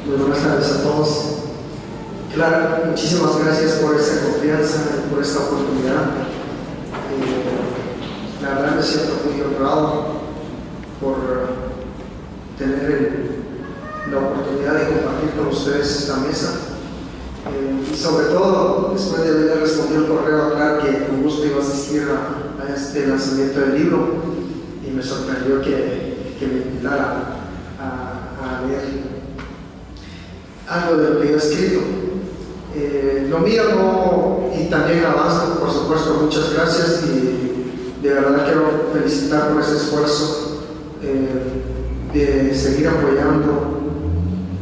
Muy buenas tardes a todos. Claro, muchísimas gracias por esa confianza y por esta oportunidad. La verdad me siento muy honrado por tener la oportunidad de compartir con ustedes esta mesa. Y sobre todo, después de haber respondido el correo acá, que con gusto iba a asistir a este lanzamiento del libro, y me sorprendió que me invitara a leer algo de lo que yo he escrito. Lo mío no, y también avanzo, por supuesto, muchas gracias, y de verdad quiero felicitar por ese esfuerzo de seguir apoyando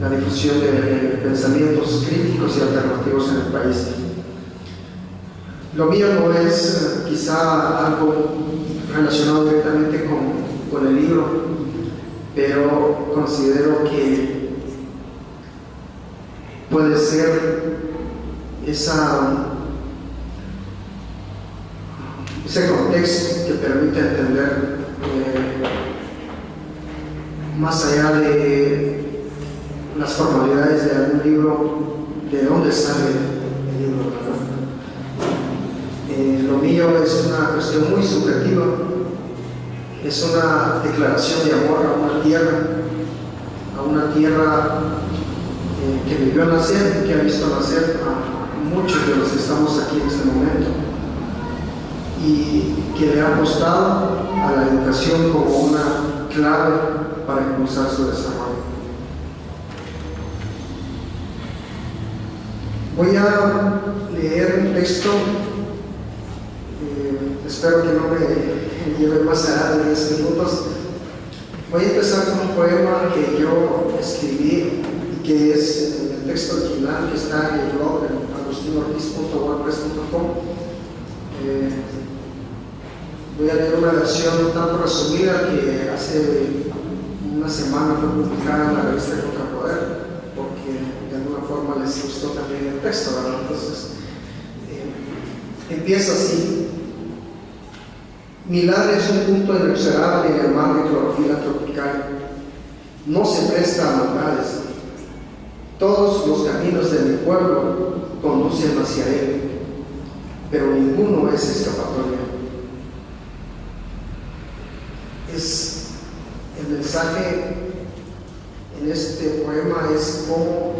la difusión de pensamientos críticos y alternativos en el país. Lo mío no es quizá algo relacionado directamente con el libro, pero considero que puede ser ese contexto que permite entender más allá de las formalidades de algún libro, de dónde sale el libro, ¿verdad? Lo mío es una cuestión muy subjetiva, es una declaración de amor a una tierra que me vio nacer y que ha visto nacer a muchos de los que estamos aquí en este momento, y que le ha apostado a la educación como una clave para impulsar su desarrollo. Voy a leer un texto, espero que no me lleve más allá de 10 minutos. Voy a empezar con un poema que yo escribí, que es el texto original que está en el blog en agustinortiz.wordpress.com. Voy a leer una versión un tanto resumida que hace una semana fue publicada en la revista Contrapoder, porque de alguna forma les gustó también el texto, ¿verdad? Entonces, empieza así. Milagro es un punto inexorable en el mar de clorofila tropical. No se presta a maldades. Todos los caminos de mi pueblo conducen hacia él, pero ninguno es escapatoria. El mensaje en este poema es cómo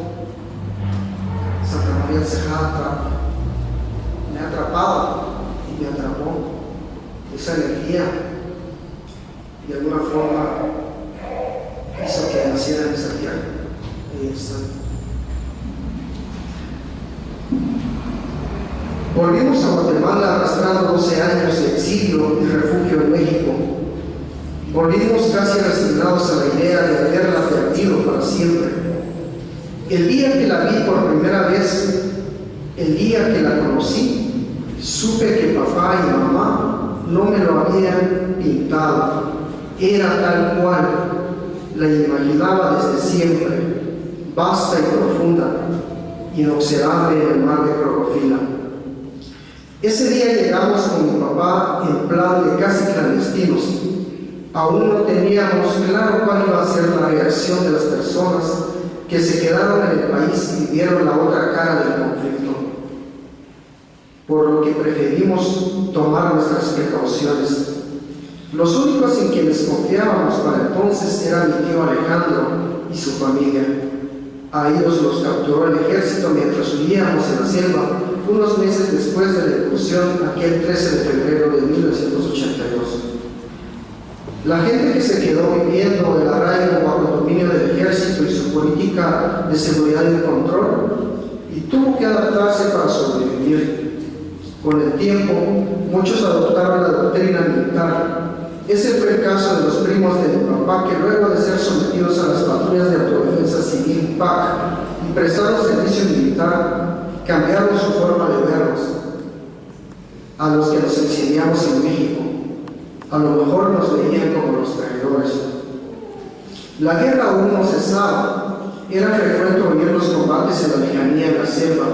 Santa María Tejada me ha atrapado y me atrapó esa energía, y de alguna forma hizo que naciera en esa tierra. Ahí está. Volvimos a Guatemala arrastrando 12 años de exilio y refugio en México. Volvimos casi resignados a la idea de haberla perdido para siempre. El día que la vi por primera vez, el día que la conocí, supe que papá y mamá no me lo habían pintado. Era tal cual, la imaginaba desde siempre, vasta y profunda, inoxidable en el mar de clorofila. Ese día llegamos con mi papá en plan de casi clandestinos. Aún no teníamos claro cuál iba a ser la reacción de las personas que se quedaron en el país y vieron la otra cara del conflicto, por lo que preferimos tomar nuestras precauciones. Los únicos en quienes confiábamos para entonces era mi tío Alejandro y su familia. A ellos los capturó el ejército mientras huíamos en la selva, unos meses después de la incursión aquel 13 de febrero de 1982. La gente que se quedó viviendo el arraigo bajo el dominio del ejército y su política de seguridad y control, y tuvo que adaptarse para sobrevivir. Con el tiempo, muchos adoptaron la doctrina militar. Ese fue el caso de los primos de mi papá, que luego de ser sometidos a las patrullas de autodefensa civil PAC y prestaron servicio militar, cambiaron su forma de vernos. A los que nos exiliamos en México, a lo mejor nos veían como los traidores. La guerra aún no cesaba. Era frecuente oír los combates en la lejanía de la selva.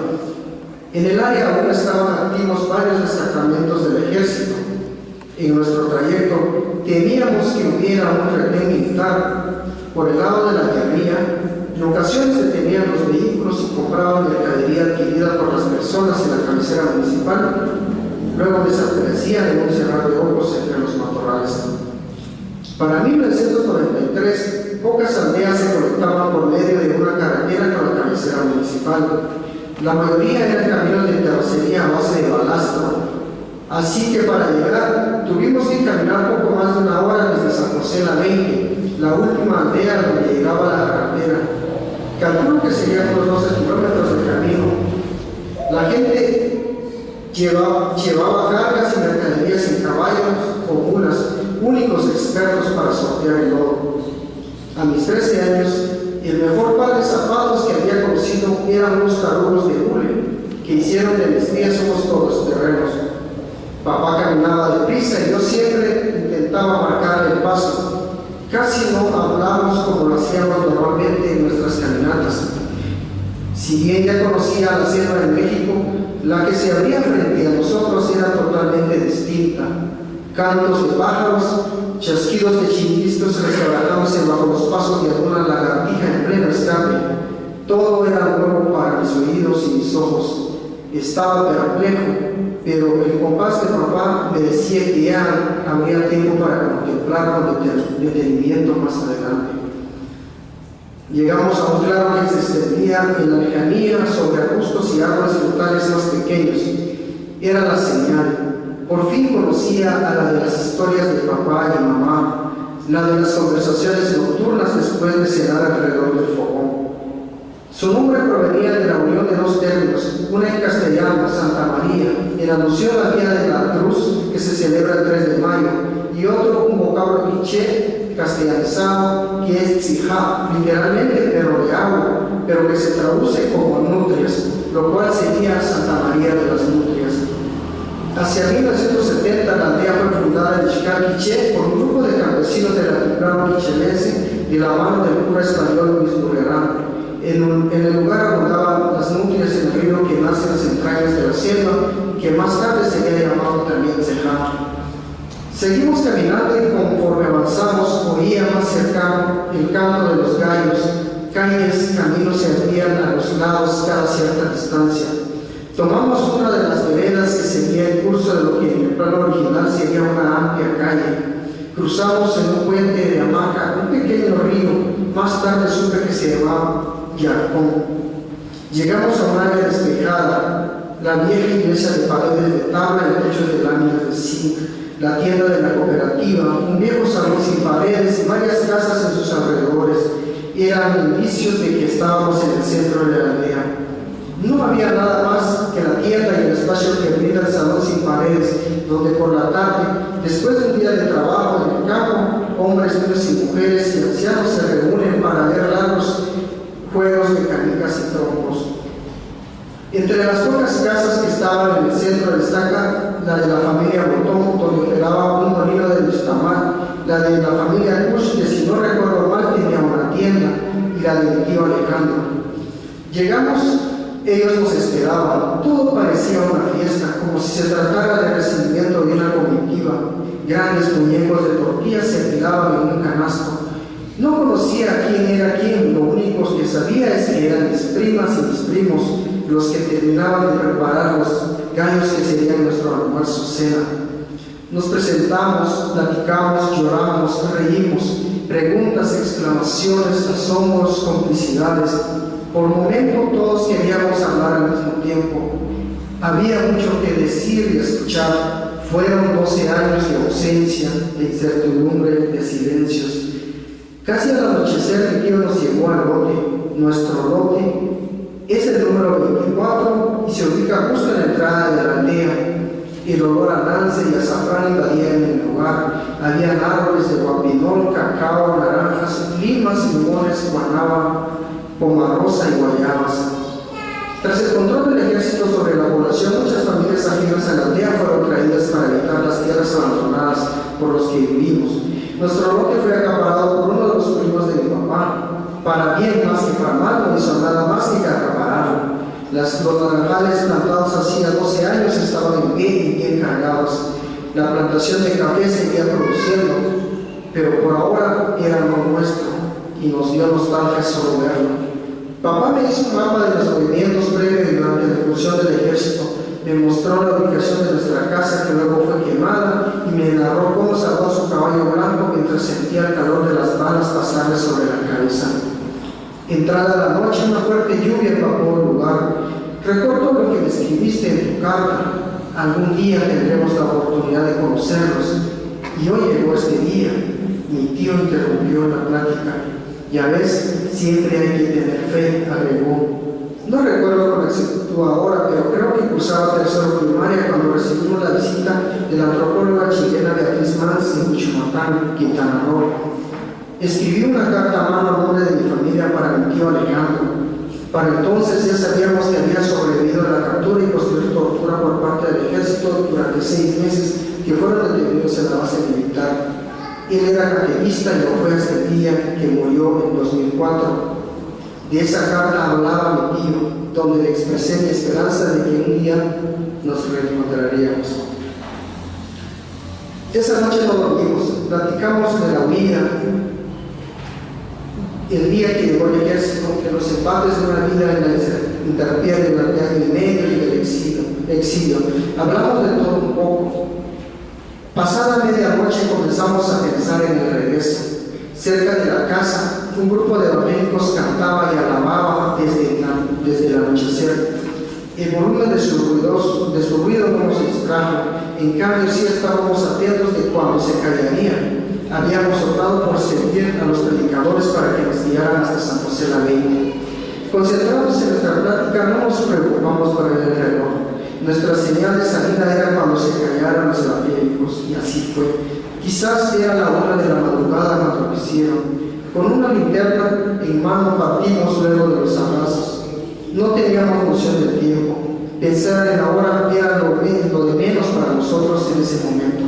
En el área aún estaban activos varios destacamentos del ejército. En nuestro trayecto temíamos que hubiera un retén militar por el lado de la guerrilla En ocasiones detenían los vehículos y compraban mercadería adquirida por las personas en la cabecera municipal. Luego desaparecían en un cerrar de ojos entre los matorrales. Para 1993, pocas aldeas se conectaban por medio de una carretera con la cabecera municipal. La mayoría eran caminos de terracería a base de balastro. Así que para llegar tuvimos que caminar poco más de una hora desde San José la 20, la última aldea donde llegaba la carretera. Calculo que serían unos 12 kilómetros de camino. La gente llevaba cargas y mercaderías en caballos o mulas, únicos expertos para sortear el lodo. A mis 13 años, el mejor par de zapatos que había conocido eran unos tarugos de hule, que hicieron de mis días somos todos terrenos. Papá caminaba deprisa y yo siempre intentaba marcarle el paso. Casi no hablamos como lo hacíamos normalmente en nuestras caminatas. Si bien ya conocía la selva de México, la que se abría frente a nosotros era totalmente distinta. Cantos de pájaros, chasquidos de chivistos resquebrajándose bajo los pasos de alguna lagartija en pleno escape. Todo era nuevo para mis oídos y mis ojos. Estaba perplejo, pero el compás de papá me decía que ya habría tiempo para contemplar con detenimiento más adelante. Llegamos a un claro que se extendía en la lejanía sobre arbustos y árboles frutales más pequeños. Era la señal. Por fin conocía a la de las historias de papá y mamá, la de las conversaciones nocturnas después de cenar alrededor del fogón. Su nombre provenía de la unión de dos términos, una en castellano, Santa María, en alusión al Día de la Cruz, que se celebra el 3 de mayo, y otro, un vocablo quiché castellanizado, que es tzijá, literalmente perro de agua, pero que se traduce como nutrias, lo cual sería Santa María de las Nutrias. Hacia 1970 la aldea fue fundada en Ixcal-Quiché por un grupo de campesinos del altiplano quichelense de la mano del cura español Luis Burgerán. En el lugar abundaban las nutrias en el río que nace en las entrañas de la selva y que más tarde sería llamado también Cejá. Seguimos caminando y conforme avanzamos oía más cercano el canto de los gallos. Calles, caminos se abrían a los lados cada cierta distancia. Tomamos una de las veredas que seguía el curso de lo que en el plano original sería una amplia calle. Cruzamos en un puente de hamaca un pequeño río, más tarde supe que se llamaba Yarcón. Llegamos a un área despejada, la vieja iglesia de paredes de tabla y techos de láminas de zinc, la tienda de la cooperativa, un viejo salón sin paredes y varias casas en sus alrededores. Eran indicios de que estábamos en el centro de la aldea. No había nada más que la tienda y el espacio que brinda el salón sin paredes, donde por la tarde, después de un día de trabajo en el campo, hombres, niños y mujeres y ancianos se reúnen para ver largos juegos de canicas y trompos. Entre las pocas casas que estaban en el centro destaca la de la familia Botón, donde operaba un molino de Bustamante, la de la familia Kush, que si no recuerdo mal tenía una tienda, y la de mi tío Alejandro. Llegamos. Ellos nos esperaban. Todo parecía una fiesta, como si se tratara de recibimiento de una comitiva. Grandes muñecos de tortillas se apilaban en un canasto. No conocía quién era quién, lo único que sabía es que eran mis primas y mis primos los que terminaban de preparar los gallos que serían nuestro almuerzo cena. Nos presentamos, platicamos, lloramos, reímos, preguntas, exclamaciones, asombros, complicidades. Por momento todos queríamos hablar al mismo tiempo. Había mucho que decir y escuchar. Fueron 12 años de ausencia, de incertidumbre, de silencios. Casi al anochecer mi tío nos llevó al lote. Nuestro lote es el número 24 y se ubica justo en la entrada de la aldea. El olor a nance y azafrán invadía en el lugar. Habían árboles de guapinol, cacao, naranjas, limas, limones, guanábana, pomarosa y guayabas. Tras el control del ejército sobre la población, muchas familias ajenas a la aldea fueron traídas para evitar las tierras abandonadas por los que vivimos. Nuestro lote fue acaparado por uno de los primos de mi papá. Para bien más que para mal, no hizo nada más que acapararlo. Los naranjales plantados hacía 12 años estaban en pie y bien cargados. La plantación de café seguía produciendo, pero por ahora era lo nuestro y nos dio nostalgia solo verlo. Papá me hizo un mapa de los movimientos previos y durante la incursión del ejército. Me mostró la ubicación de nuestra casa, que luego fue quemada, y me narró cómo salvó a su caballo blanco mientras sentía el calor de las balas pasarle sobre la cabeza. Entrada la noche, una fuerte lluvia empapó el lugar. Recuerdo lo que me escribiste en tu carta. Algún día tendremos la oportunidad de conocerlos. Y hoy llegó este día. Mi tío interrumpió la plática. Ya ves, siempre hay que tener fe, agregó. No recuerdo con exactitud ahora, pero creo que cursaba tercero primaria cuando recibimos la visita de la antropóloga chilena Beatriz Mans en Uchumatán, Quintana Roo. Escribí una carta a mano a nombre de mi familia para mi tío Alejandro. Para entonces ya sabíamos que había sobrevivido a la captura y posterior tortura por parte del ejército durante 6 meses que fueron detenidos en la base militar. Él era catequista y lo fue hasta el día que murió en 2004. De esa carta hablaba mi tío, donde le expresé mi esperanza de que un día nos reencontraríamos. Esa noche no dormimos, platicamos de la huida, el día que llegó el ejército, de los empates de una vida en la intemperie durante año y medio y del exilio. Hablamos de todo un poco. Pasada medianoche comenzamos a pensar en el regreso. Cerca de la casa, un grupo de evangélicos cantaba y alababa desde el anochecer. El volumen de su ruido no nos distrajo. En cambio, sí estábamos atentos de cuando se callaría. Habíamos optado por servir a los predicadores para que nos guiaran hasta San José la Bella. Concentrados en nuestra plática, no nos preocupamos por el reloj. Nuestra señal de salida era cuando se callaran los evangélicos, y así fue. Quizás era la 1 de la madrugada cuando lo hicieron. Con una linterna en mano partimos luego de los abrazos. No teníamos noción del tiempo. Pensar en la hora era lo de menos para nosotros en ese momento.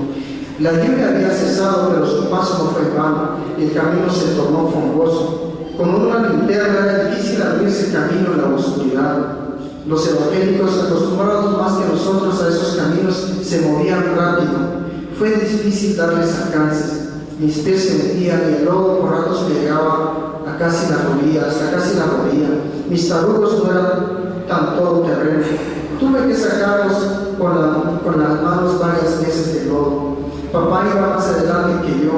La lluvia había cesado, pero su paso no fue en vano. El camino se tornó fangoso. Con una linterna era difícil abrirse camino en la oscuridad. Los evangélicos, acostumbrados más que nosotros a esos caminos, se movían rápido. Fue difícil darles alcances. Mis pies se metían y el lodo por ratos me llegaba a casi la rodilla, hasta casi la rodilla. Mis tarugos no eran tan todo terreno. Tuve que sacarlos con las manos varias veces de lodo. Papá iba más adelante que yo.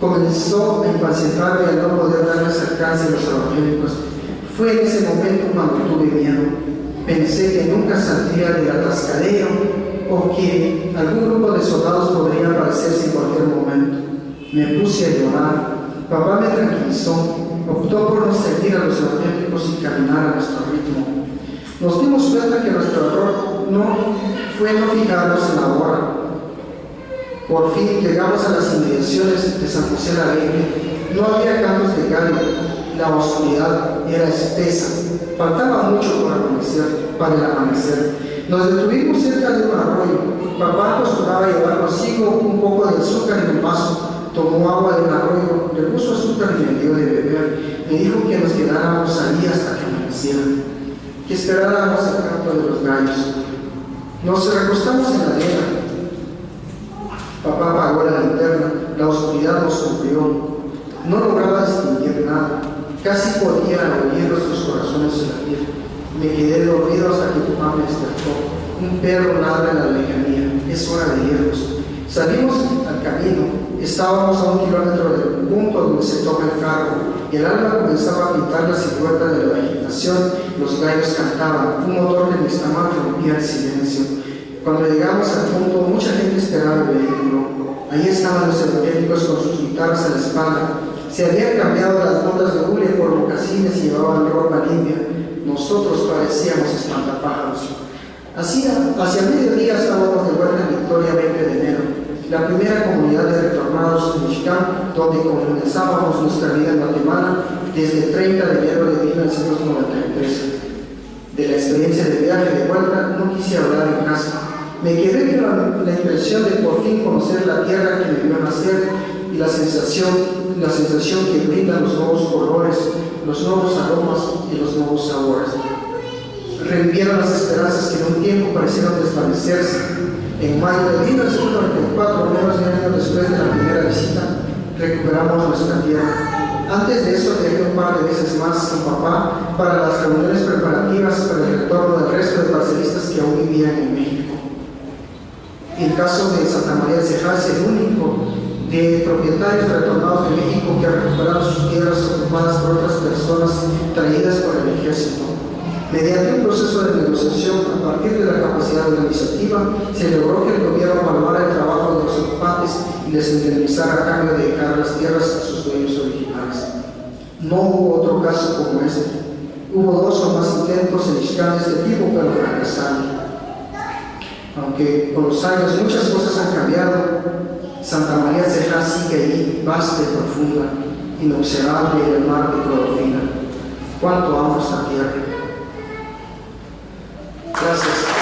Comenzó a impacientarme al no poder darles alcance a los evangélicos. Fue en ese momento cuando tuve miedo. Pensé que nunca saldría del atascadero o que algún grupo de soldados podría aparecerse en cualquier momento. Me puse a llorar. Papá me tranquilizó. Optó por no seguir a los evangélicos y caminar a nuestro ritmo. Nos dimos cuenta que nuestro error no fue no fijarnos en la hora. Por fin llegamos a las inmediaciones de San José la Virgen. No había cantos de gallo. La oscuridad era espesa. Faltaba mucho para el amanecer. Nos detuvimos cerca de un arroyo. Papá acostumbraba llevar consigo un poco de azúcar en el vaso. Tomó agua del arroyo, le puso azúcar y me dio de beber. Me dijo que nos quedáramos allí hasta que amaneciera, que esperáramos el canto de los gallos. Nos recostamos en la arena. Papá apagó la linterna. La oscuridad nos cubrió. No lograba distinguir nada. Casi podía oír nuestros corazones latir. Me quedé dormido hasta que papá me despertó. Un perro ladra en la lejanía. Es hora de irnos. Salimos al camino. Estábamos a 1 kilómetro del punto donde se toca el carro. El alba comenzaba a pintar la silueta de la vegetación. Los gallos cantaban. Un motor de nixtamaque rompía el silencio. Cuando llegamos al punto, mucha gente esperaba el vehículo. Ahí estaban los evangélicos con sus guitarras a la espalda. Se habían cambiado las botas de hule por mocasines y llevaban ropa limpia. Nosotros parecíamos espantapájaros. Hacia mediodía estábamos de vuelta en Victoria, 20 de enero, la primera comunidad de retornados en Michoacán, donde comenzábamos nuestra vida en Guatemala desde el 30 de enero de 1993. De la experiencia de viaje de vuelta no quise hablar en casa. Me quedé con la impresión de por fin conocer la tierra que me vio nacer y la sensación que brindan los nuevos colores, los nuevos aromas y los nuevos sabores. Revivieron las esperanzas que en un tiempo parecieron desvanecerse. En mayo de 1994, menos de un año después de la primera visita, recuperamos nuestra tierra. Antes de eso viajé un par de veces más con papá para las reuniones preparativas para el retorno del resto de parcelistas que aún vivían en México. El caso de Santa María de Ceja es el único de propietarios retornados de México que ha recuperado sus tierras ocupadas por otras personas traídas por el ejército. Mediante un proceso de negociación a partir de la capacidad organizativa, se logró que el gobierno evaluara el trabajo de los ocupantes y les indemnizara a cambio de dejar las tierras a sus dueños originales. No hubo otro caso como este. Hubo 2 o más intentos en Ixcán de este tipo, pero fracasaron. Aunque con los años muchas cosas han cambiado, Santa María de Ceja sigue ahí, vasta y profunda, inobservable en el mar de clorofila. ¿Cuánto amo esta tierra? Gracias.